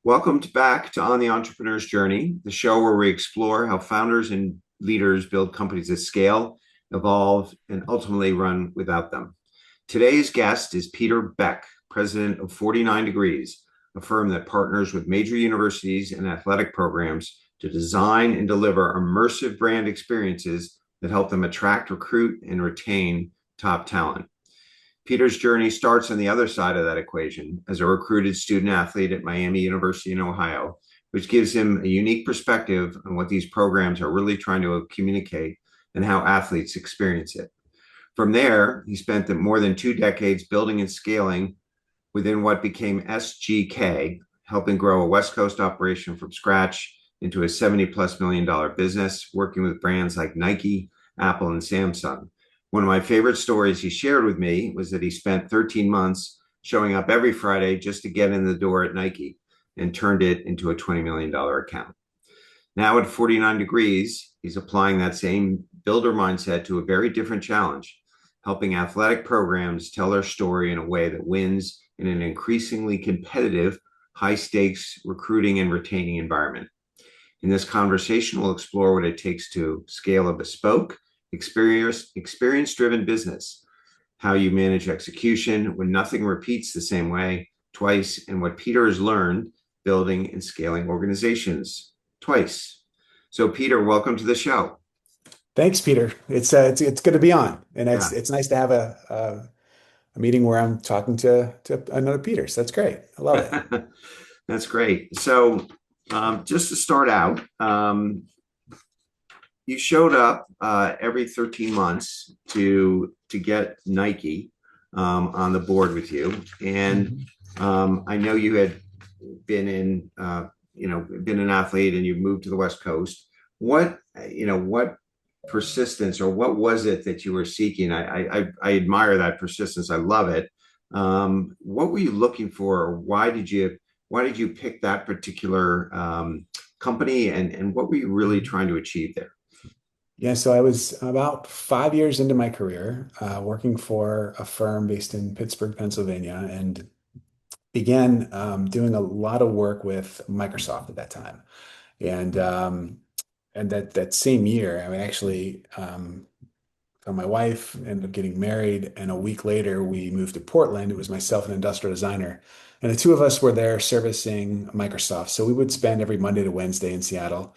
Back to On the Entrepreneur's Journey, the show where we explore how founders and leaders build companies that scale, evolve, and ultimately run without them. Today's guest is Peter Beck, president of 49 Degrees, a firm that partners with major universities and athletic programs to design and deliver immersive brand experiences that help them attract, recruit, and retain top talent. Peter's journey starts on the other side of that equation as a recruited student athlete at Miami University in Ohio, which gives him a unique perspective on what these programs are really trying to communicate and how athletes experience it. From there, he spent more than 2 decades building and scaling within what became SGK, helping grow a West Coast operation from scratch into a $70+ million business, working with brands like Nike, Apple, and Samsung. One of my favorite stories he shared with me was that he spent 13 months showing up every Friday just to get in the door at Nike and turned it into a $20 million account. Now at 49 Degrees, he's applying that same builder mindset to a very different challenge, helping athletic programs tell their story in a way that wins in an increasingly competitive, high-stakes recruiting and retaining environment. In this conversation, we'll explore what it takes to scale a bespoke, experience-driven business, how you manage execution when nothing repeats the same way twice, and what Peter has learned building and scaling organizations twice. So, Peter, welcome to the show. Thanks, Peter. It's good to be on, and Yeah, it's nice to have a meeting where I'm talking to another Peter. So that's great. I love it. that's great. So, just to start out, you showed up every 13 months to get Nike on the board with you, and Mhm. I know you had been been an athlete, and you moved to the West Coast. What persistence, or what was it that you were seeking? I admire that persistence. I love it. What were you looking for, or why did you pick that particular company, and what were you really trying to achieve there? Yeah, so I was about 5 years into my career, working for a firm based in Pittsburgh, Pennsylvania, and began doing a lot of work with Microsoft at that time. And that same year, I mean, actually, so my wife ended up getting married, and a week later, we moved to Portland. It was myself and an industrial designer, and the two of us were there servicing Microsoft. So we would spend every Monday to Wednesday in Seattle.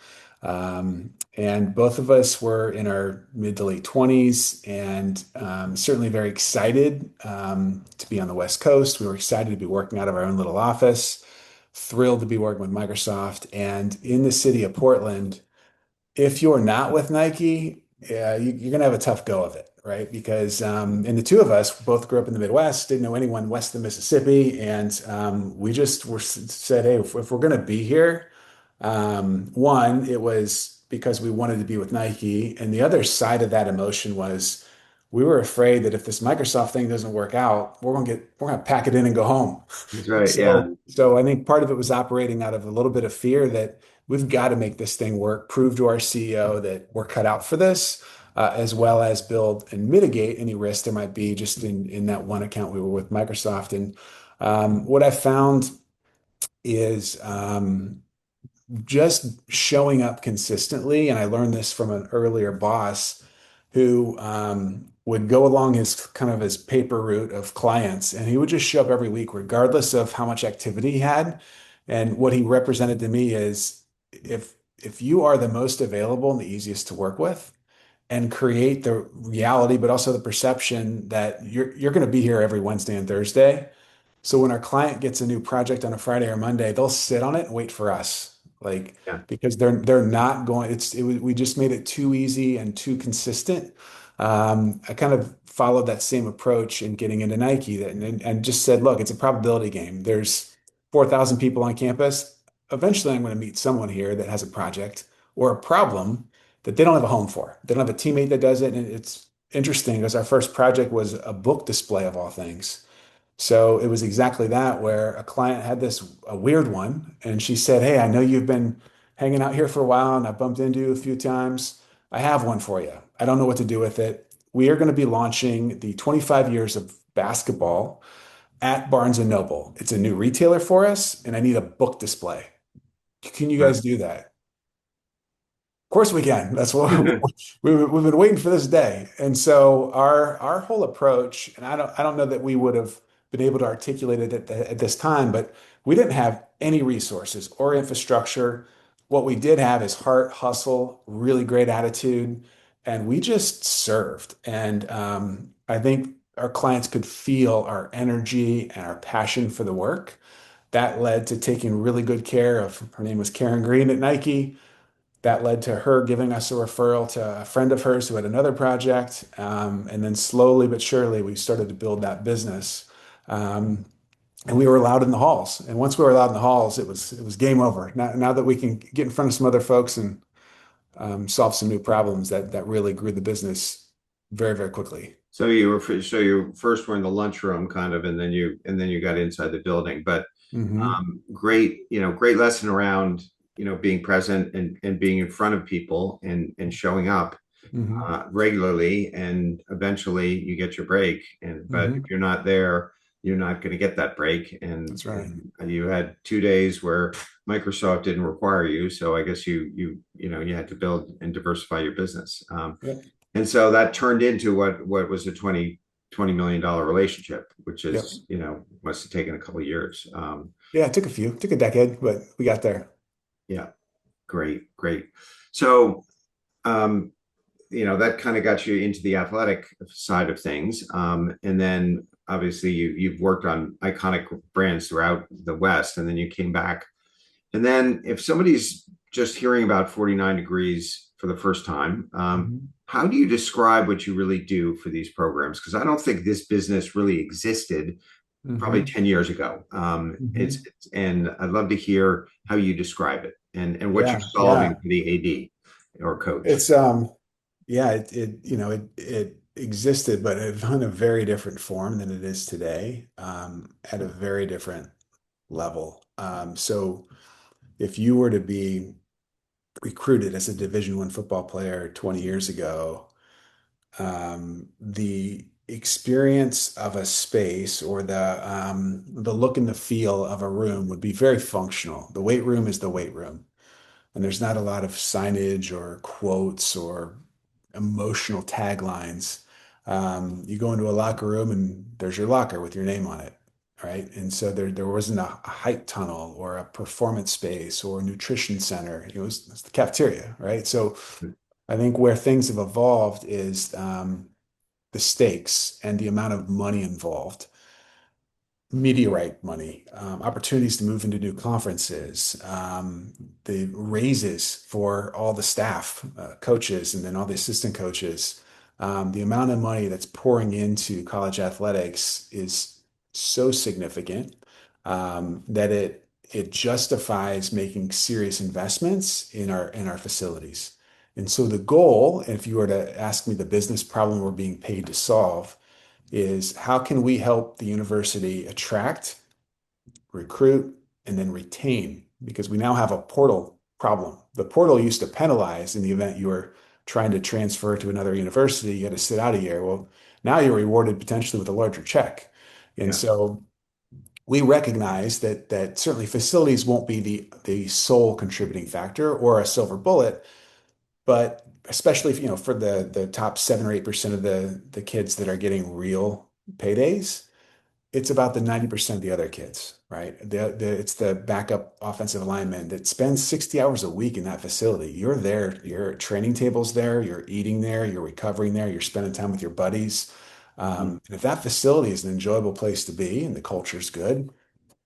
And both of us were in our mid to late 20s, and certainly very excited to be on the West Coast. We were excited to be working out of our own little office, thrilled to be working with Microsoft. And in the city of Portland, if you're not with Nike, yeah, you're gonna have a tough go of it, right? Because and the two of us both grew up in the Midwest, didn't know anyone west of Mississippi, and we just were said, hey, if we're gonna be here, one, it was because we wanted to be with Nike, and the other side of that emotion was we were afraid that if this Microsoft thing doesn't work out, we're gonna pack it in and go home. That's right. Yeah. So I think part of it was operating out of a little bit of fear that we've got to make this thing work, prove to our CEO that we're cut out for this, as well as build and mitigate any risk there might be just in that one account we were with Microsoft. And what I found is just showing up consistently. And I learned this from an earlier boss who would go along his kind of his paper route of clients, and he would just show up every week, regardless of how much activity he had. And what he represented to me is if you are the most available and the easiest to work with, and create the reality, but also the perception that you're going to be here every Wednesday and Thursday. So when our client gets a new project on a Friday or Monday, they'll sit on it and wait for us. Like Yeah. because they're not going, we just made it too easy and too consistent. I kind of followed that same approach in getting into Nike and just said, look, it's a probability game. There's 4,000 people on campus. Eventually I'm going to meet someone here that has a project or a problem that they don't have a home for. They don't have a teammate that does it. And it's interesting because our first project was a book display of all things. So it was exactly that, where a client had a weird one, and she said, hey, I know you've been hanging out here for a while and I bumped into you a few times. I have one for you. I don't know what to do with it. We are going to be launching the 25 years of basketball at Barnes and Noble. It's a new retailer for us, and I need a book display. Can you Wow. guys do that? Of course we can. That's what we've been waiting for this day. And so our whole approach, and I don't know that we would have been able to articulate it at this time, but we didn't have any resources or infrastructure. What we did have is heart, hustle, really great attitude, and we just served. And I think our clients could feel our energy and our passion for the work. That led to taking really good care of, her name was Karen Green at Nike. That led to her giving us a referral to a friend of hers who had another project. And then slowly but surely, we started to build that business. Um, and we were allowed in the halls. And once we were allowed in the halls, it was game over. Now that we can get in front of some other folks and solve some new problems, that really grew the business very, very quickly. So you first were in the lunchroom kind of, and then you got inside the building. But Hmm. great, great lesson around, being present and being in front of people and showing up Hmm. regularly, and eventually you get your break. But if Hmm. you're not there, you're not going to get that break. That's right. And you had 2 days where Microsoft didn't require you, so I guess you had to build and diversify your business. Yep. And so that turned into what was a $20 million relationship, which Yep. is, must have taken a couple of years. Yeah, it took a decade, but we got there. Yeah, great, great. So, um, that kind of got you into the athletic side of things. And then obviously you've worked on iconic brands throughout the West, and then you came back. And then if somebody's just hearing about 49 degrees for the first time, Hmm. how do you describe what you really do for these programs? Because I don't think this business really existed probably Hmm. 10 years ago. Hmm. And I'd love to hear how you describe it and what you're Yeah, solving yeah. for the AD or coach. It's yeah, it existed, but in a very different form than it is today, at a very different level. So if you were to be recruited as a Division I football player 20 years ago, the experience of a space or the look and the feel of a room would be very functional. The weight room is the weight room. And there's not a lot of signage or quotes or emotional taglines. You go into a locker room and there's your locker with your name on it, right? And so there wasn't a height tunnel or a performance space or a nutrition center. It was the cafeteria, right? So I think where things have evolved is the stakes and the amount of money involved, meteorite money, opportunities to move into new conferences, the raises for all the staff, coaches, and then all the assistant coaches. The amount of money that's pouring into college athletics is so significant that it justifies making serious investments in our facilities. And so the goal, if you were to ask me the business problem we're being paid to solve, is how can we help the university attract, recruit, and then retain? Because we now have a portal problem. The portal used to penalize in the event you were trying to transfer to another university, you had to sit out a year. Well, now you're rewarded potentially with a larger check. And Yeah. so we recognize that certainly facilities won't be the sole contributing factor or a silver bullet, but especially if, for the top 7 or 8% of the kids that are getting real paydays, it's about the 90% of the other kids, right? It's the backup offensive lineman that spends 60 hours a week in that facility. You're there, your training table's there, you're eating there, you're recovering there, you're spending time with your buddies. And if that facility is an enjoyable place to be and the culture's good,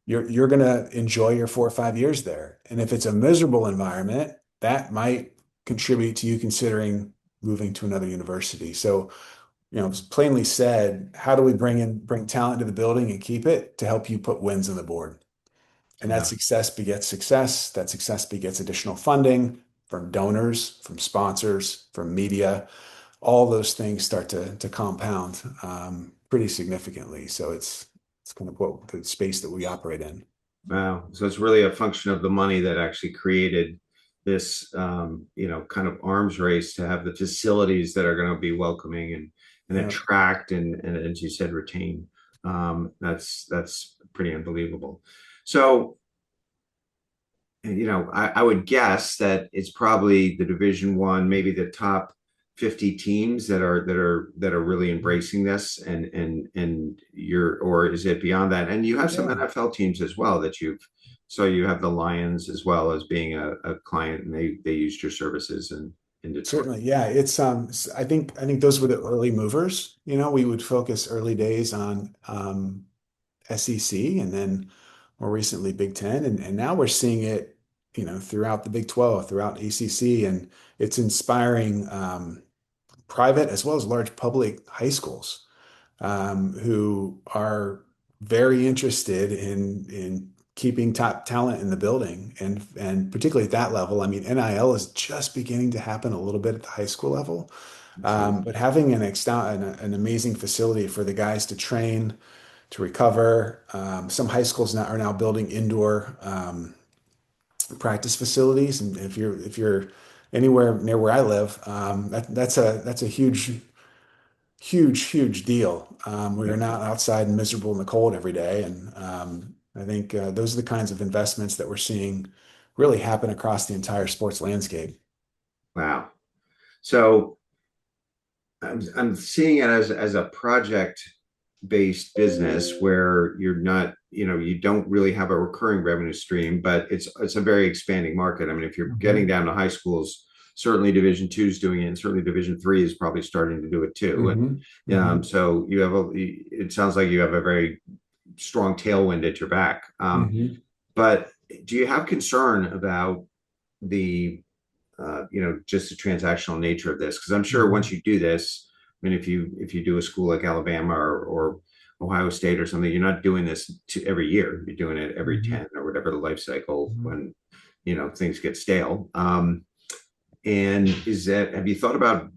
you're going to enjoy your 4 or 5 years there. And if it's a miserable environment, that might contribute to you considering moving to another university. So, plainly said, how do we bring talent into the building and keep it to help you put wins on the board? And that Yeah. success begets success. That success begets additional funding from donors, from sponsors, from media. All those things start to compound pretty significantly. So it's kind of what the space that we operate in. Wow. So it's really a function of the money that actually created this, kind of arms race to have the facilities that are going to be welcoming and Yeah. attract and as you said, retain. That's pretty unbelievable. So, I would guess that it's probably the Division One, maybe the top 50 teams that are really embracing this, and or is it beyond that? And you have some Yeah. NFL teams as well so you have the Lions as well as being a client, and they used your services in Detroit. Certainly, yeah. I think those were the early movers. We would focus early days on SEC and then more recently Big Ten, and now we're seeing it, throughout the Big 12, throughout ACC, and it's inspiring private as well as large public high schools who are very interested in keeping top talent in the building, and particularly at that level. I mean, NIL is just beginning to happen a little bit at the high school level, Absolutely. but having an amazing facility for the guys to train, to recover. Some high schools now are now building indoor practice facilities, and if you're anywhere near where I live, that's a huge deal. We are Yeah. not outside and miserable in the cold every day. And I think those are the kinds of investments that we're seeing really happen across the entire sports landscape. Wow. So I'm seeing it as a project based business where you're not, you don't really have a recurring revenue stream, but it's a very expanding market. I mean, if you're getting Hmm. down to high schools, certainly Division Two is doing it, and certainly Division Three is probably starting to do it too. Hmm. And Hmm. so it sounds like you have a very strong tailwind at your back. Hmm. But do you have concern about the just the transactional nature of this? Because I'm sure once Hmm. you do this, I mean, if you do a school like Alabama or Ohio State or something, you're not doing this every year. You're doing it every Hmm. 10 or whatever the life cycle Hmm. when things get stale. And have you thought about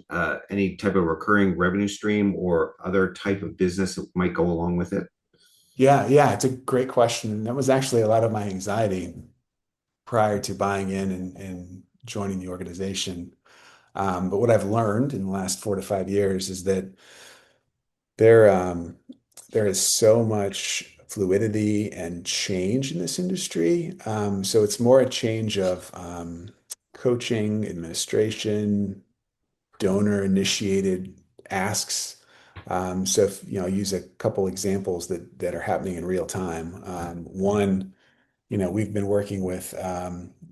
any type of recurring revenue stream or other type of business that might go along with it? Yeah, it's a great question. And that was actually a lot of my anxiety prior to buying in and joining the organization. But what I've learned in the last 4 to 5 years is that there, um, there is so much fluidity and change in this industry. So it's more a change of coaching, administration, donor-initiated asks. So if, use a couple examples that are happening in real time. One, we've been working with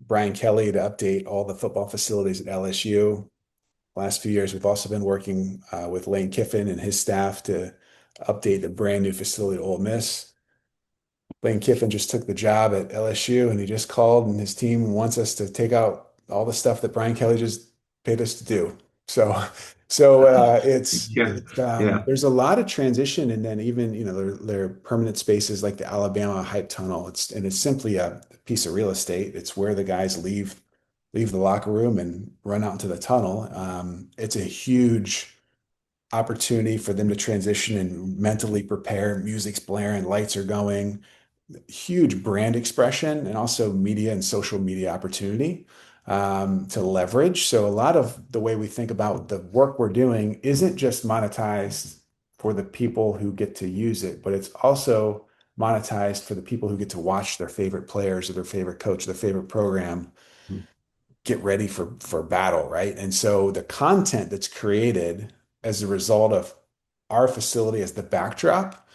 Brian Kelly to update all the football facilities at LSU. Last few years, we've also been working with Lane Kiffin and his staff to update the brand new facility at Ole Miss. Lane Kiffin just took the job at LSU, and he just called, and his team wants us to take out all the stuff that Brian Kelly just paid us to do. So, so Yeah, yeah. there's a lot of transition, and then even there are permanent spaces like the Alabama Hype Tunnel. It's simply a piece of real estate. It's where the guys leave the locker room and run out into the tunnel. It's a huge opportunity for them to transition and mentally prepare. Music's blaring, lights are going, huge brand expression, and also media and social media opportunity to leverage. So a lot of the way we think about the work we're doing isn't just monetized for the people who get to use it, but it's also monetized for the people who get to watch their favorite players or their favorite coach, their favorite program get ready for battle, right? And so the content that's created as a result of our facility as the backdrop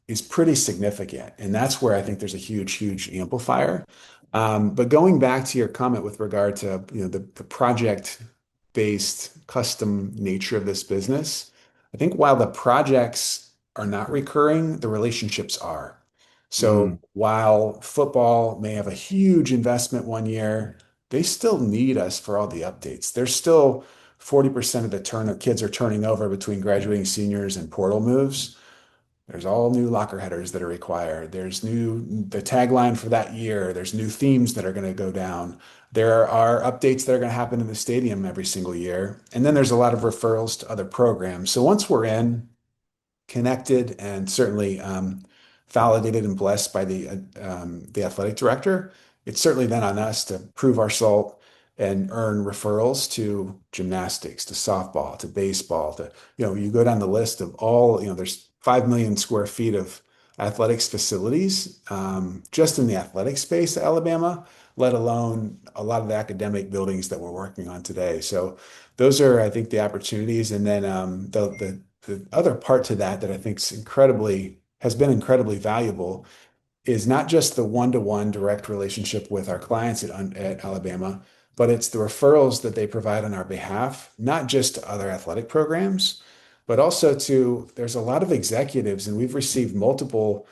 is pretty significant. And that's where I think there's a huge amplifier. But going back to your comment with regard to the project-based custom nature of this business, I think while the projects are not recurring, the relationships are. So Mm, while football may have a huge investment one year, they still need us for all the updates. There's still 40% of the turn of kids are turning over between graduating seniors and portal moves. There's all new locker headers that are required. The tagline for that year. There's new themes that are going to go down. There are updates that are going to happen in the stadium every single year. And then there's a lot of referrals to other programs. So once we're in, connected, and certainly validated and blessed by the athletic director, it's certainly then on us to prove our salt and earn referrals to gymnastics, to softball, to baseball, to you go down the list of all, there's 5 million square feet of athletics facilities, just in the athletic space at Alabama, let alone a lot of the academic buildings that we're working on today. So those are, I think, the opportunities. And then the other part to that that I think is has been incredibly valuable is not just the one-to-one direct relationship with our clients at Alabama, but it's the referrals that they provide on our behalf, not just to other athletic programs, but also to, there's a lot of executives, and we've received multiple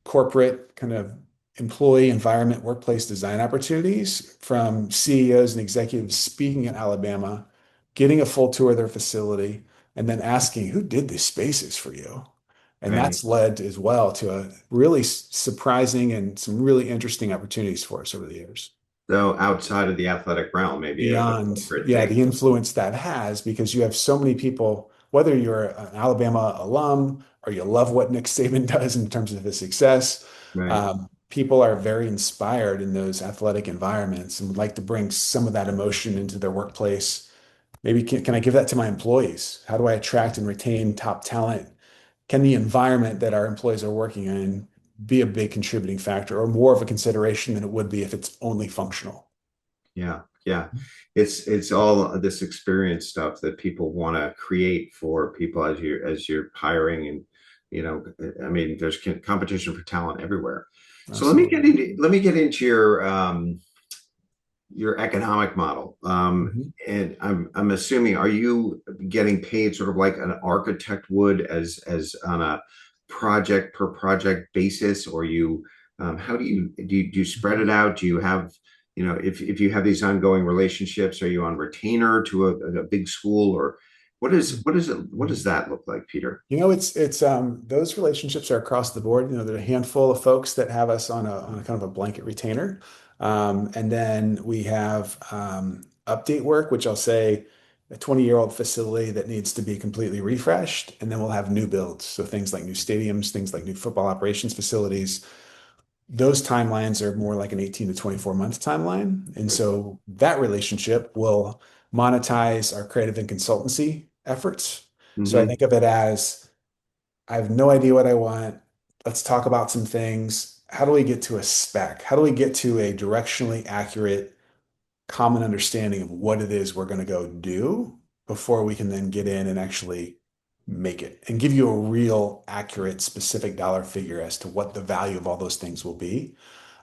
corporate kind of employee environment workplace design opportunities from CEOs and executives speaking in Alabama, getting a full tour of their facility, and then asking, who did these spaces for you? And Right. that's led as well to a really surprising and some really interesting opportunities for us over the years. So outside of the athletic realm, maybe a Beyond, corporate yeah, thing. the influence that has because you have so many people, whether you're an Alabama alum or you love what Nick Saban does in terms of his success, Right. people are very inspired in those athletic environments and would like to bring some of that emotion into their workplace. Maybe can I give that to my employees? How do I attract and retain top talent? Can the environment that our employees are working in be a big contributing factor or more of a consideration than it would be if it's only functional? Yeah. Yeah. It's all this experience stuff that people want to create for people as you're hiring and I mean there's competition for talent everywhere. So Absolutely. let me get into your economic model. Mhm. And I'm assuming, are you getting paid sort of like an architect would as on a project per project basis, or you how do you spread it out? Do you have, if you have these ongoing relationships, are you on retainer to a big school, or what does that look like, Peter? It's those relationships are across the board. There are a handful of folks that have us on a kind of a blanket retainer. And then we have update work, which I'll say a 20-year-old facility that needs to be completely refreshed. And then we'll have new builds. So things like new stadiums, things like new football operations facilities. Those timelines are more like an 18 to 24 month timeline. And so that relationship will monetize our creative and consultancy efforts. So I Hmm. think of it as I have no idea what I want. Let's talk about some things. How do we get to a spec? How do we get to a directionally accurate, common understanding of what it is we're going to go do before we can then get in and actually make it and give you a real accurate, specific dollar figure as to what the value of all those things will be.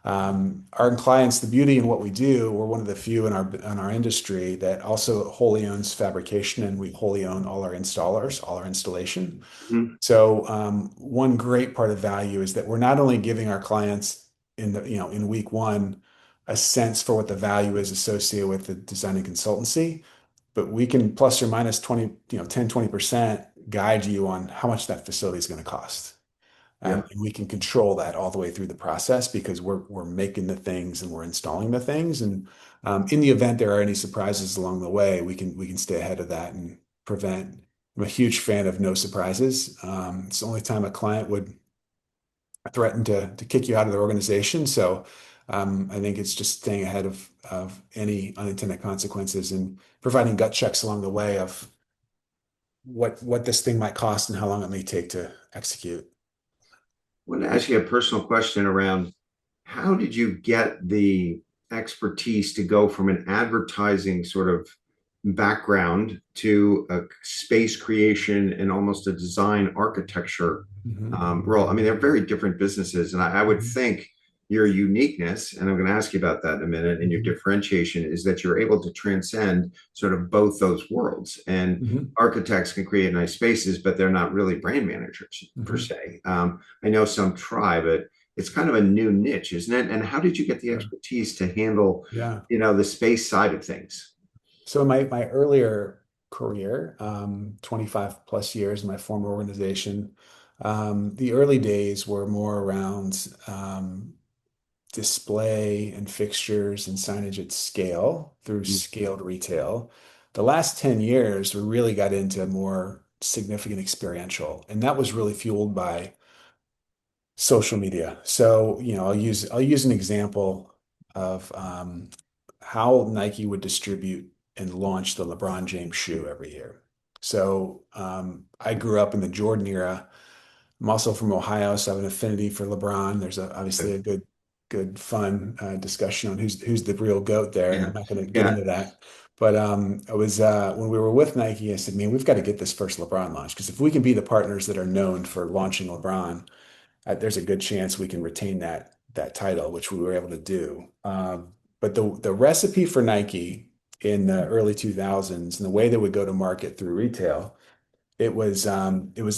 Our clients, the beauty in what we do, we're one of the few in our industry that also wholly owns fabrication, and we wholly own all our installers, all our installation. Hmm. So one great part of value is that we're not only giving our clients in week one a sense for what the value is associated with the design and consultancy, but we can plus or minus 20, 10, 20% guide you on how much that facility is going to cost. Yeah. And we can control that all the way through the process because we're making the things and we're installing the things. And in the event there are any surprises along the way, we can stay ahead of that and prevent. I'm a huge fan of no surprises. It's the only time a client would threaten to kick you out of their organization. So I think it's just staying ahead of any unintended consequences and providing gut checks along the way of what this thing might cost and how long it may take to execute. Want to ask you a personal question around how did you get the expertise to go from an advertising sort of background to a space creation and almost a design architecture Mhm. role? I mean, they're very different businesses, and I would Mhm. think your uniqueness, and I'm going to ask you about that in a minute, and your Mhm. differentiation is that you're able to transcend sort of both those worlds. And Mhm. architects can create nice spaces, but they're not really brand managers per Mhm. se. I know some try, but it's kind of a new niche, isn't it? And how did you get the Sure. expertise to handle, Yeah. the space side of things? So in my earlier career, 25 plus years in my former organization, the early days were more around display and fixtures and signage at scale through scaled retail. The last 10 years, we really got into more significant experiential, and that was really fueled by social media. So, I'll use an example of how Nike would distribute and launch the LeBron James shoe every year. So, I grew up in the Jordan era. I'm also from Ohio, so I have an affinity for LeBron. There's Yeah, obviously a good, fun discussion on who's the real GOAT there. yeah, I'm not going to get yeah. into that. But I was when we were with Nike, I said, man, we've got to get this first LeBron launch because if we can be the partners that are known for launching LeBron, there's a good chance we can retain that title, which we were able to do. But the recipe for Nike in the early 2000s and the way they would go to market through retail, it was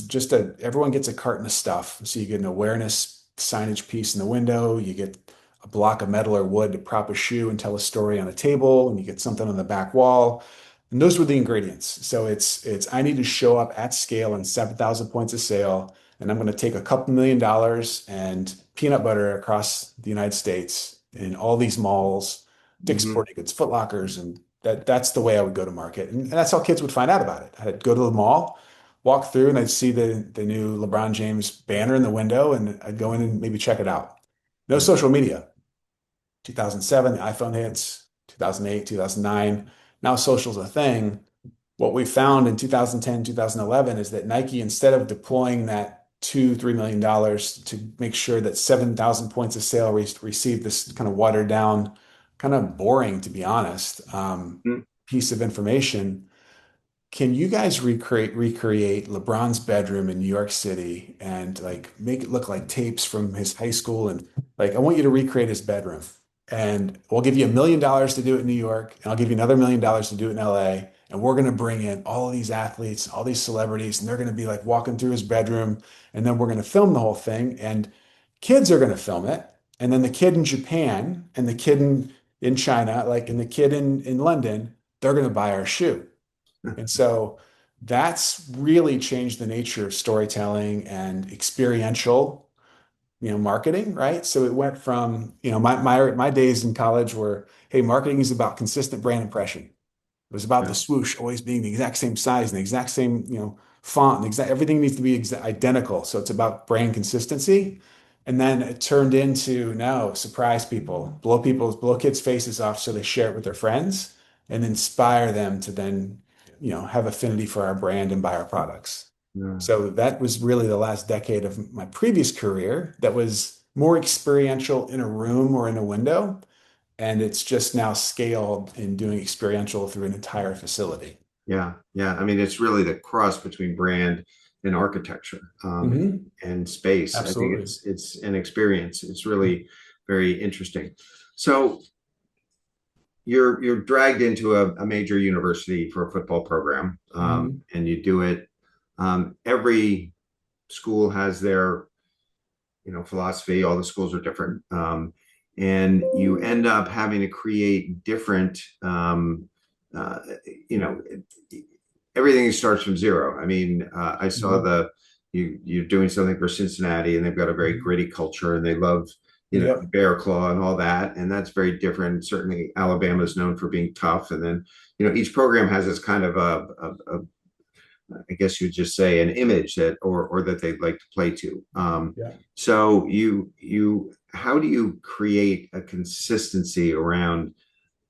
just everyone gets a carton of stuff. So you get an awareness signage piece in the window, you get a block of metal or wood to prop a shoe and tell a story on a table, and you get something on the back wall. And those were the ingredients. So it's I need to show up at scale in 7,000 points of sale, and I'm going to take a couple $1 million and peanut butter across the United States in all these malls, Dick's Hmm. Sporting Goods, Foot Lockers, and that's the way I would go to market. And that's how kids would find out about it. I'd go to the mall, walk through, and I'd see the new LeBron James banner in the window, and I'd go in and maybe check it out. No Yeah, social media. 2007, the iPhone hits, 2008, 2009. Now social's a thing. What we found in 2010, 2011 is that Nike, instead of deploying that $2, $3 million to make sure that 7,000 points of sale received this kind of watered down, kind of boring, to be honest, mm, piece of information, can you guys recreate LeBron's bedroom in New York City and like make it look like tapes from his high school? And like, I want you to recreate his bedroom. And we'll give you $1 million to do it in New York, and I'll give you another $1 million to do it in LA. And we're going to bring in all of these athletes, all these celebrities, and they're going to be like walking through his bedroom. And then we're going to film the whole thing. And kids are going to film it. And then the kid in Japan and the kid in China, like, and the kid in London, they're going to buy our shoe. And so that's really changed the nature of storytelling and experiential, marketing, right? So it went from, my days in college were, hey, marketing is about consistent brand impression. It was about yeah, the swoosh always being the exact same size and the exact same, font and exact everything needs to be identical. So it's about brand consistency. And then it turned into no, surprise people, blow kids' faces off so they share it with their friends and inspire them to then, have affinity for our brand and buy our products. yeah. So that was really the last decade of my previous career that was more experiential in a room or in a window. And it's just now scaled in doing experiential through an entire facility. Yeah, yeah. I mean, it's really the cross between brand and architecture, Hmm. and space. I think Absolutely. it's an experience. It's really very interesting. So you're dragged into a major university for a football program, Hmm. and you do it. Every school has their philosophy. All the schools are different, and you end up having to create different. Uh, you know, Everything starts from zero. I mean, I saw Hmm. you're doing something for Cincinnati, and they've got a very Hmm. gritty culture, and they love Yep. bear claw and all that, and that's very different. Certainly, Alabama is known for being tough, and then each program has this kind of a I guess you would just say an image that or that they'd like to play to. Yeah. So how do you create a consistency around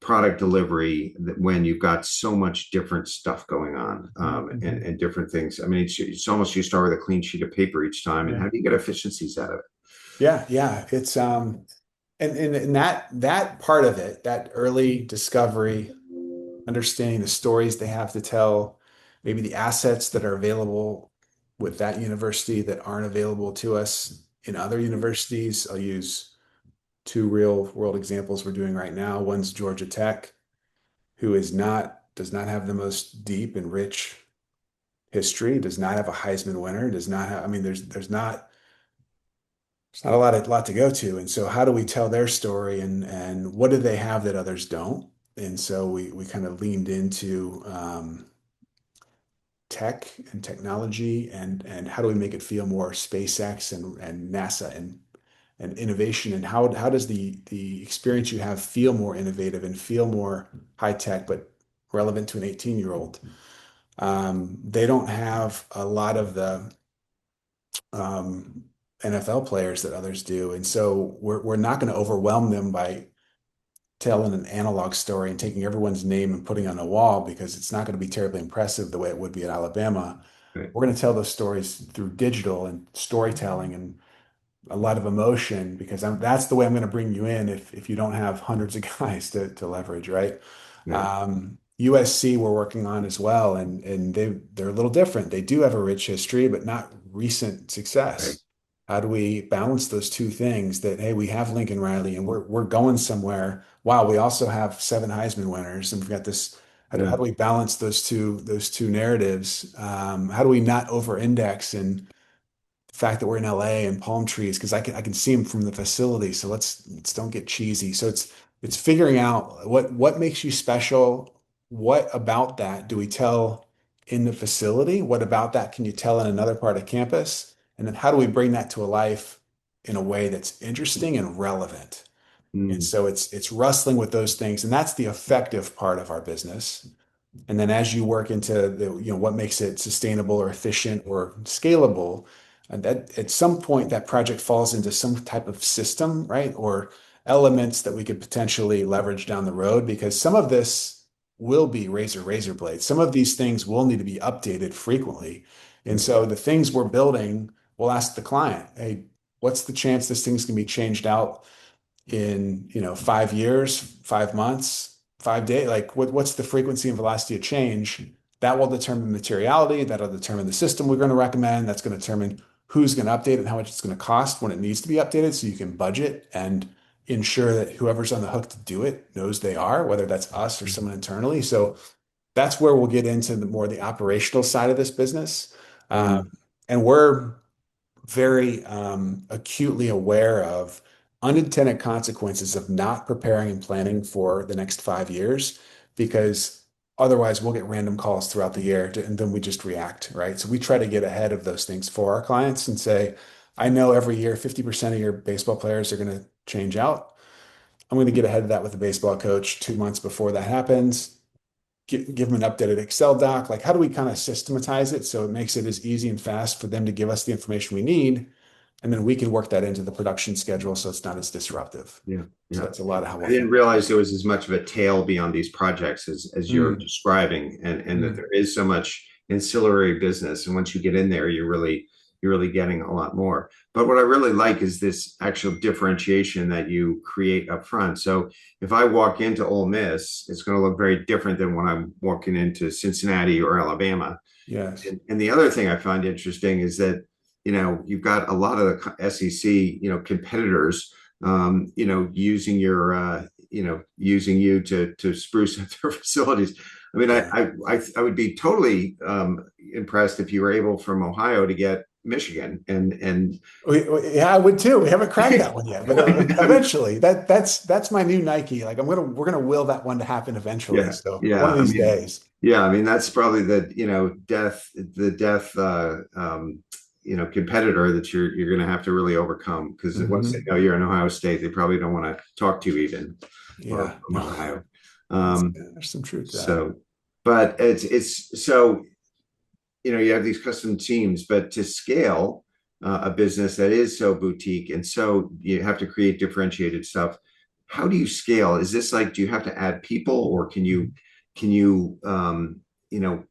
product delivery when you've got so much different stuff going on, Hmm. and different things? I mean, it's almost you start with a clean sheet of paper each time, and Yeah. how do you get efficiencies out of it? Yeah. Yeah. It's and that part of it, that early discovery, understanding the stories they have to tell, maybe the assets that are available with that university that aren't available to us in other universities. I'll use two real world examples we're doing right now. One's Georgia Tech, who does not have the most deep and rich history, does not have a Heisman winner, does not have, I mean, there's not a lot to go to. And so how do we tell their story and what do they have that others don't? And so we kind of leaned into tech and technology and how do we make it feel more SpaceX and NASA and innovation and how does the experience you have feel more innovative and feel more high tech but relevant to an 18-year-old. They don't have a lot of the NFL players that others do, and so we're not going to overwhelm them by telling an analog story and taking everyone's name and putting it on a wall because it's not going to be terribly impressive the way it would be at Alabama. Right. We're going to tell those stories through digital and storytelling and a lot of emotion because that's the way I'm going to bring you in if you don't have hundreds of guys to leverage, right? Right. USC we're working on as well, and they're a little different. They do have a rich history, but not recent Right. success. How do we balance those two things that, hey, we have Lincoln Riley and we're going somewhere. Wow, we also have seven Heisman winners, and we've got this. How Yeah. do we balance those two narratives? How do we not over-index in the fact that we're in LA and palm trees because I can see them from the facility. So let's don't get cheesy. So it's figuring out what makes you special. What about that do we tell in the facility? What about that can you tell in another part of campus? And then how do we bring that to a life in a way that's interesting and relevant? And Mm. so it's wrestling with those things, and that's the effective part of our business. And then as you work into what makes it sustainable or efficient or scalable, and that at some point that project falls into some type of system, right? Or elements that we could potentially leverage down the road because some of this will be razor blades. Some of these things will need to be updated frequently. And Right. so the things we're building, we'll ask the client, hey, what's the chance this thing's gonna be changed out in 5 years, 5 months, 5 days? Like what's the frequency and velocity of change? That will determine materiality. That'll determine the system we're going to recommend. That's going to determine who's going to update it and how much it's going to cost when it needs to be updated. So you can budget and ensure that whoever's on the hook to do it knows they are, whether that's us or someone internally. So that's where we'll get into the operational side of this business. Um, Mm. and we're very acutely aware of unintended consequences of not preparing and planning for the next 5 years, because otherwise we'll get random calls throughout the year and then we just react, right? So we try to get ahead of those things for our clients and say, I know every year 50% of your baseball players are going to change out. I'm going to get ahead of that with a baseball coach 2 months before that happens. Give them an updated Excel doc. Like, how do we kind of systematize it so it makes it as easy and fast for them to give us the information we need, and then we can work that into the production schedule so it's not as disruptive. Yeah. So Yeah. that's a lot of how I we'll didn't think. realize there was as much of a tail beyond these projects as you're Mm, describing, and that mm, there is so much ancillary business. And once you get in there, you're really getting a lot more. But what I really like is this actual differentiation that you create up front. So if I walk into Ole Miss, it's going to look very different than when I'm walking into Cincinnati or Alabama. yes. And the other thing I find interesting is that, you've got a lot of the SEC, competitors, using you to spruce up their facilities. I mean, Yeah. I would be totally impressed if you were able from Ohio to get Michigan and Yeah, I would too. We haven't cracked that one yet, but I mean, eventually, that's my new Nike. Like we're gonna will that one to happen eventually. yeah, So one yeah. of I these mean, days. yeah. I mean, that's probably the death competitor that you're going to have to really overcome, because once they Hmm. know you're in Ohio State, they probably don't want to talk to you even, or Yeah, from no, Ohio. Um, there's some truth to that. so, but it's so you have these custom teams, but to scale a business that is so boutique and so you have to create differentiated stuff. How do you scale? Is this like, do you have to add people, or can you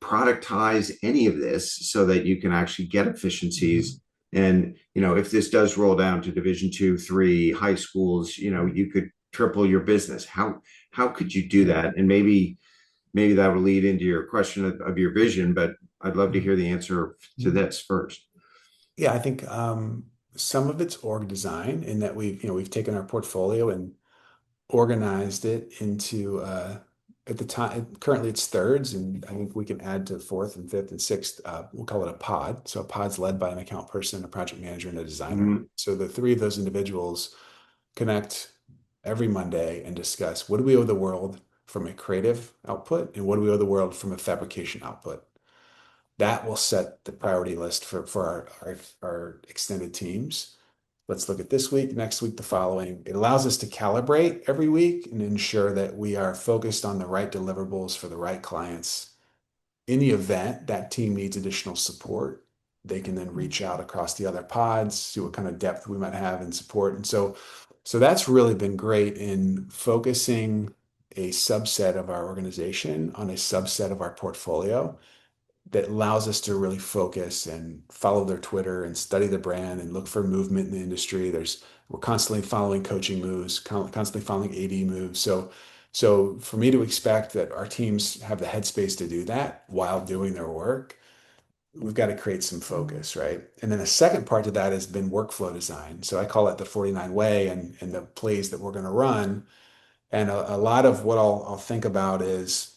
productize any of this so that you can actually get Mhm. efficiencies? And if this does roll down to Division two, three high schools, you could triple your business. How could you do Yeah. that? And maybe that will lead into your question of your vision, but I'd love to hear the answer to Mhm. this first. Yeah, I think some of it's org design in that we've taken our portfolio and organized it into at the time currently it's thirds, and I think we can add to fourth and fifth and sixth. We'll call it a pod. So a pod's led by an account person, a project manager, and a designer. Mhm. So the three of those individuals connect every Monday and discuss what do we owe the world from a creative output and what do we owe the world from a fabrication output. That will set the priority list for our extended teams. Let's look at this week, next week, the following. It allows us to calibrate every week and ensure that we are focused on the right deliverables for the right clients. In the event that team needs additional support, they can then reach out across the other pods, see what kind of depth we might have in support. And so that's really been great in focusing a subset of our organization on a subset of our portfolio. that allows us to really focus and follow their Twitter and study the brand and look for movement in the industry. We're constantly following coaching moves, constantly following AD moves. So for me to expect that our teams have the headspace to do that while doing their work, we've got to create some focus, right? And then the second part to that has been workflow design. So I call it the 49 way and the plays that we're going to run. And a lot of what I'll think about is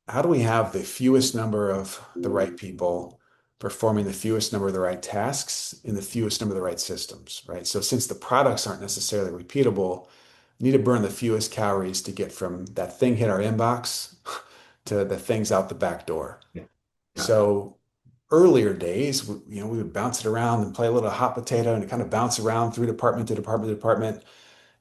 how do we have the fewest number of the right people performing the fewest number of the right tasks in the fewest number of the right systems, right? So since the products aren't necessarily repeatable, we need to burn the fewest calories to get from that thing hit our inbox to the things out the back door. Yeah. Gotcha. So earlier days, we would bounce it around and play a little hot potato and kind of bounce around through department to department to department.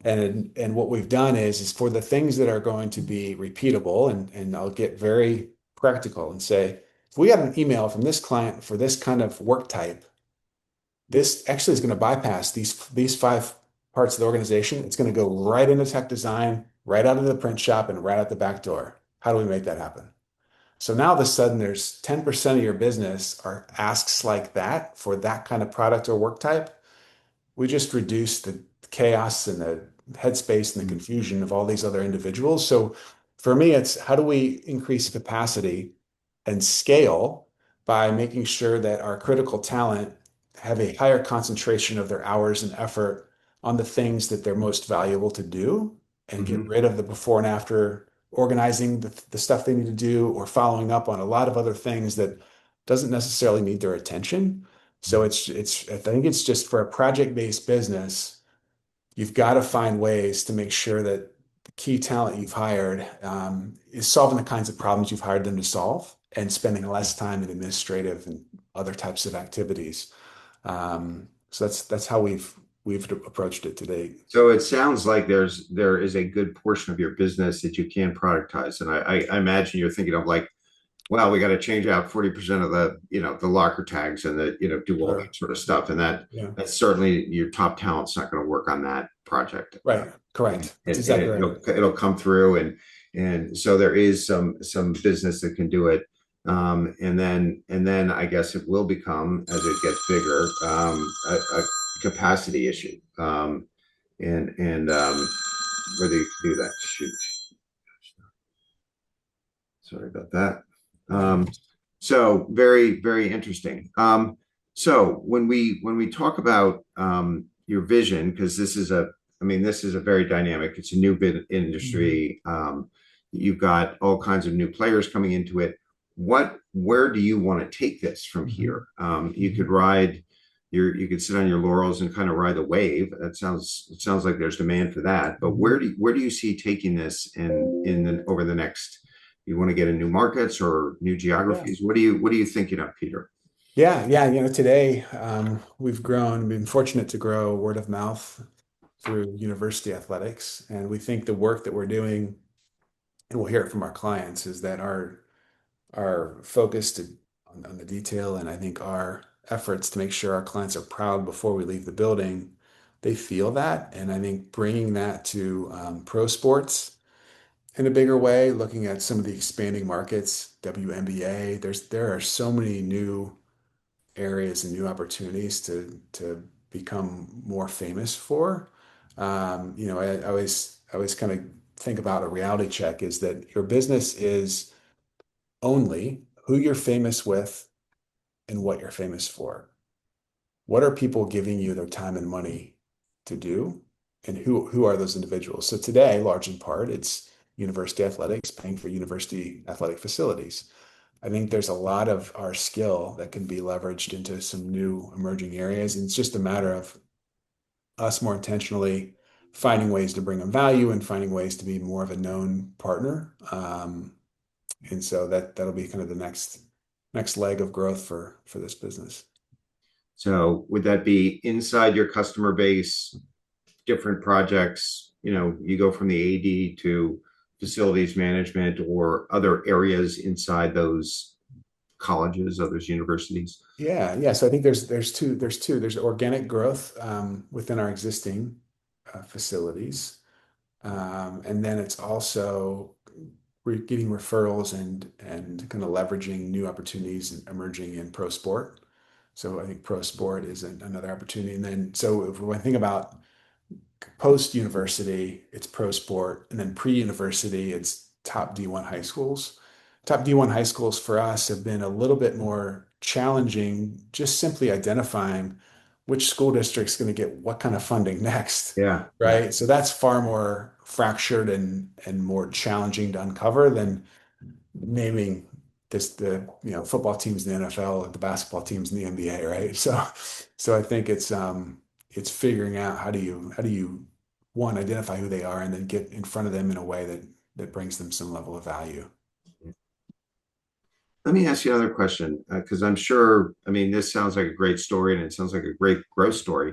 And what we've done is for the things that are going to be repeatable, and I'll get very practical and say, if we have an email from this client for this kind of work type, this actually is going to bypass these five parts of the organization. It's going to go right into tech design, right out of the print shop, and right out the back door. How do we make that happen? So now all of a sudden there's 10% of your business are asks like that for that kind of product or work type. We just reduce the chaos and the headspace and the confusion of all these other individuals. So for me, it's how do we increase capacity and scale by making sure that our critical talent have a higher concentration of their hours and effort on the things that they're most valuable to do and get Hmm. rid of the before and after organizing the stuff they need to do or following up on a lot of other things that doesn't necessarily need their attention. So I think it's just for a project-based business, you've got to find ways to make sure that the key talent you've hired is solving the kinds of problems you've hired them to solve and spending less time in administrative and other types of activities. So that's how we've approached it today. So it sounds like there is a good portion of your business that you can productize, and I imagine you're thinking of like, well, we got to change out 40% of the locker tags and do all Sure. that sort of stuff, and Yeah. that's certainly your top talent's not going to work on that project. Right. And, Correct. That's and exactly right. it'll come through, and so there is some business that can do it. And then I guess it will become, as it gets bigger, a capacity issue. And whether you can do that. Shoot, sorry about that. Yeah. So very, very interesting. So when we talk about your vision, because this is a very dynamic, it's a new bit Mhm. industry. You've got all kinds of new players coming into it. Where do you want to take this from Mhm. here? You could sit on your laurels and kind of ride the wave. It sounds like there's demand for that. But Mhm. where do you see taking this over the next? You want to get in new markets or new Yeah. geographies? What are you thinking of, Peter? Yeah, yeah. Today we've been fortunate to grow word of mouth through university athletics, and we think the work that we're doing, and we'll hear it from our clients, is that our focus on the detail, and I think our efforts to make sure our clients are proud before we leave the building, they feel that, and I think bringing that to pro sports in a bigger way, looking at some of the expanding markets, WNBA, there are so many new areas and new opportunities to become more famous for. I always kind of think about a reality check is that your business is only who you're famous with and what you're famous for. What are people giving you their time and money to do? And who are those individuals? So today, large in part, it's university athletics paying for university athletic facilities. I think there's a lot of our skill that can be leveraged into some new emerging areas. And it's just a matter of us more intentionally finding ways to bring them value and finding ways to be more of a known partner. And so that'll be kind of the next leg of growth for this business. So would that be inside your customer base, different projects? You go from the AD to facilities management or other areas inside those colleges, or those universities. Yeah, yeah. So I think there's organic growth within our existing facilities, and then it's also getting referrals and kind of leveraging new opportunities and emerging in pro sport. So I think pro sport is another opportunity. And then so if I think about post university, it's pro sport, and then pre university, it's top D1 high schools. Top D1 high schools for us have been a little bit more challenging, just simply identifying which school district's going to get what kind of funding next, Yeah, yeah, right? So that's far more fractured and more challenging to uncover than naming the football teams in the NFL or the basketball teams in the NBA, right? So I think it's figuring out how do you one identify who they are and then get in front of them in a way that brings them some level of value. let me ask you another question, because I'm sure, I mean, this sounds like a great story and it sounds like a great growth story,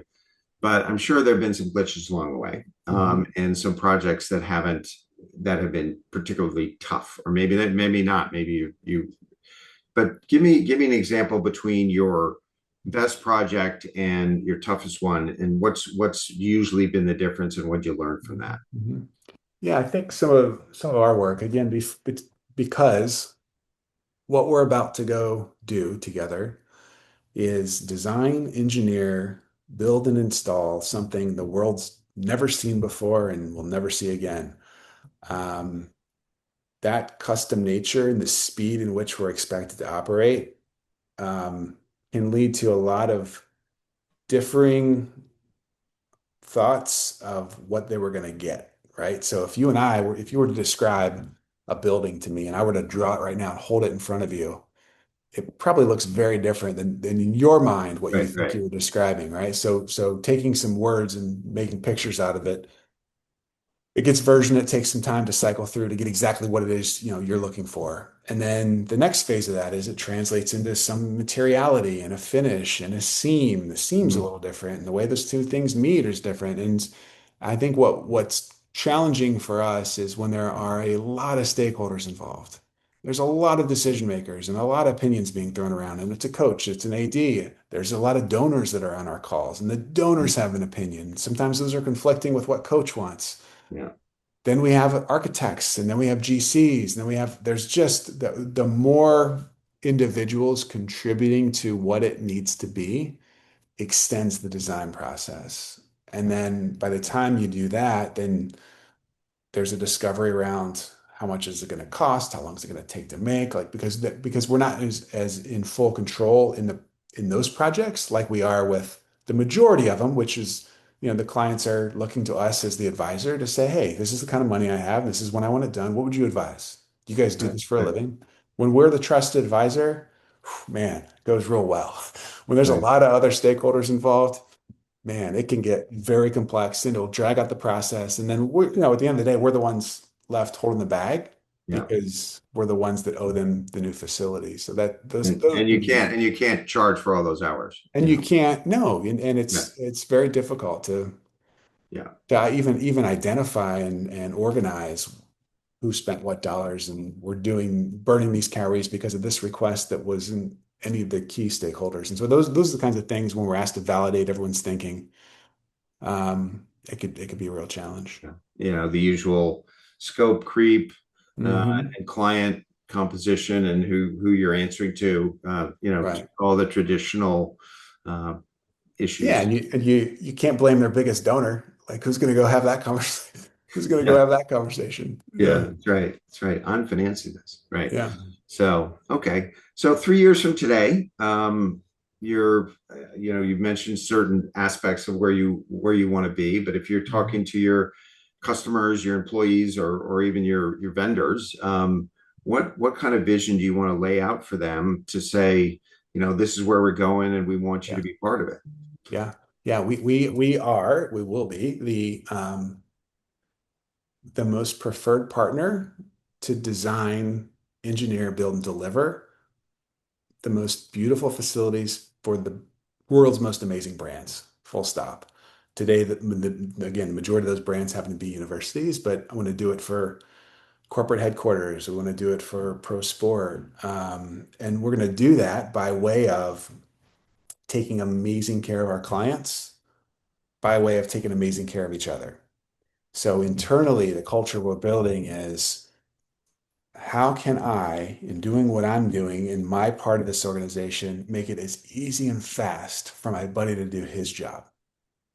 but I'm sure there have been some glitches along the way, Mhm. and some projects that have been particularly tough, or maybe not, maybe you. But give me an example between your best project and your toughest one, and what's usually been the difference, and what you learned from that. Mhm. Yeah, I think some of our work again because what we're about to go do together is design, engineer, build, and install something the world's never seen before and will never see again. Um, that custom nature and the speed in which we're expected to operate can lead to a lot of differing thoughts of what they were going to get, right? So if you were to describe a building to me and I were to draw it right now and hold it in front of you, it probably looks very different than in your mind what you Right, think right. you were describing, right? So taking some words and making pictures out of it, it gets versioned. It takes some time to cycle through to get exactly what it is, you're looking for. And then the next phase of that is it translates into some materiality and a finish and a seam. The seam's a Mhm. little different, and the way those two things meet is different. And I think what's challenging for us is when there are a lot of stakeholders involved. There's a lot of decision makers and a lot of opinions being thrown around, and it's a coach, it's an AD. There's a lot of donors that are on our calls, and the donors have an opinion. Sometimes those are conflicting with what coach wants. Yeah, Then we have architects, and then we have GCs, and then there's just the more individuals contributing to what it needs to be extends the design process. And then by the time you do that, then there's a discovery around how much is it going to cost, how long is it going to take to make, like because we're not as in full control in those projects like we are with the majority of them, which is the clients are looking to us as the advisor to say, hey, this is the kind of money I have, this is when I want it done. What would you advise? Do you guys do right, this for a right, living? When we're the trusted advisor, man, it goes real well. When there's a right. lot of other stakeholders involved, man, it can get very complex and it'll drag out the process. And then at the end of the day, we're the ones left holding the bag Yeah, because we're the ones that owe them the new facility. So that those and those and can you be, can't charge for all those hours. and you can't no, and Yeah, it's very difficult yeah, to even identify and organize who spent what dollars, and we're doing burning these calories because of this request that wasn't any of the key stakeholders. And so those are the kinds of things when we're asked to validate everyone's thinking. It could be a real challenge. yeah. The usual scope creep, Hmm. and client composition, and who you're answering to. Right. All the traditional uh, Yeah, issues. and you can't blame their biggest donor. Like who's going to go have that conversation? Who's going to go Yeah, have that conversation? yeah, Yeah. that's right. That's right. I'm financing this. Right. Yeah. So, okay. So 3 years from today, you've mentioned certain aspects of where you want to be, but if you're talking Mhm. to your customers, your employees, or even your vendors, what kind of vision do you want to lay out for them to say, this is where we're going and we want you to Yeah. be part of it? Yeah. Yeah. We will be the most preferred partner to design, engineer, build, and deliver the most beautiful facilities for the world's most amazing brands. Full stop. Today, again, the majority of those brands happen to be universities, but I want to do it for corporate headquarters. We want to do it for pro sport. And we're going to do that by way of taking amazing care of our clients, by way of taking amazing care of each other. So internally, the culture we're building is how can I, in doing what I'm doing in my part of this organization, make it as easy and fast for my buddy to do his job,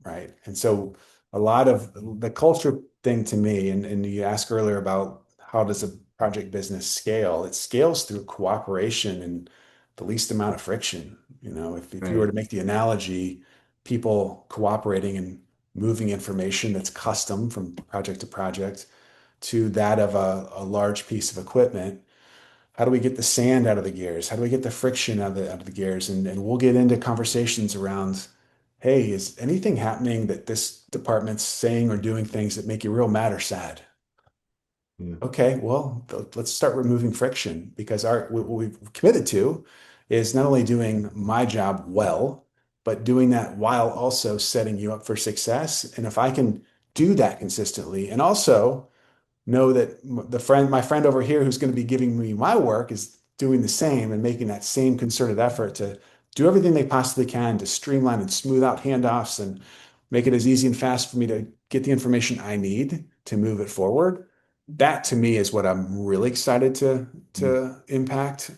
right? And so a lot of the culture thing to me, and you asked earlier about how does a project business scale? It scales through cooperation and the least amount of friction. If you were Right. to make the analogy, people cooperating and moving information that's custom from project to project to that of a large piece of equipment. How do we get the sand out of the gears? How do we get the friction out of the gears? And we'll get into conversations around, hey, is anything happening that this department's saying or doing things that make you real mad or sad? Yeah. Okay, well, let's start removing friction because what we've committed to is not only doing my job well, but doing that while also setting you up for success. And if I can do that consistently and also know that my friend over here who's going to be giving me my work is doing the same and making that same concerted effort to do everything they possibly can to streamline and smooth out handoffs and make it as easy and fast for me to get the information I need to move it forward. That to me is what I'm really excited to impact,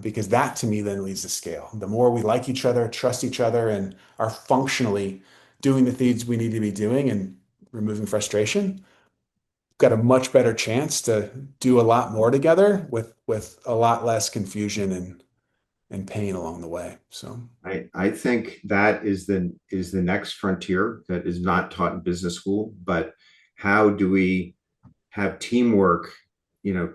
because that to me then leads to scale. The more we like each other, trust each other, and are functionally doing the things we need to be doing and removing frustration, got a much better chance to do a lot more together with a lot less confusion and pain along the way. So I think that is the next frontier that is not taught in business school, but how do we have teamwork, you know,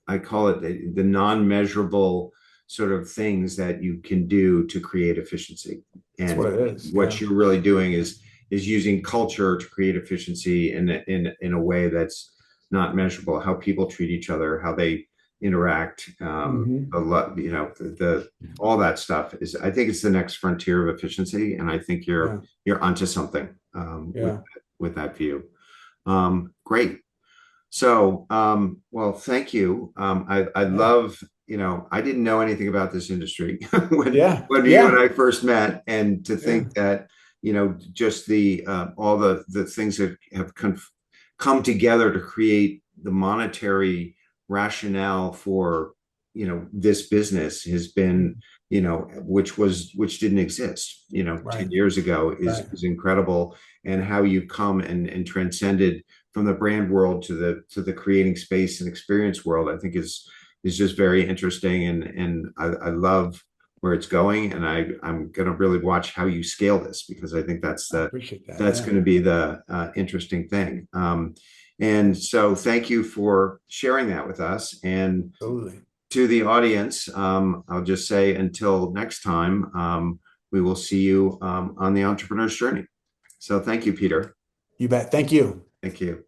I call it the non-measurable sort of things that you can do to create efficiency. that's what And it is. what Yeah. you're really doing is using culture to create efficiency in a way that's not measurable. How people treat each other, how they interact, Hmm. a lot, the all that stuff is. I think it's the next frontier of efficiency, and I think you're Yeah. you're onto something Yeah. with that view. Great. So, well, thank you. I Yeah. love, I didn't know anything about this industry when Yeah. when you and Yeah. I first met, and to Yeah. think that, just the all the things that have come together to create the monetary rationale for, this business has been, which didn't exist, 10 Right. years ago Right. is incredible. And how you've come and transcended from the brand world to the creating space and experience world, I think is just very interesting, and I love where it's going, and I'm going to really watch how you scale this, because I think that's I the appreciate that. that's Yeah. going to be the interesting thing. And so thank you for sharing that with us. And Absolutely. to the audience, I'll just say until next time, we will see you on the entrepreneur's journey. So thank you, Peter. You bet. Thank you. Thank you.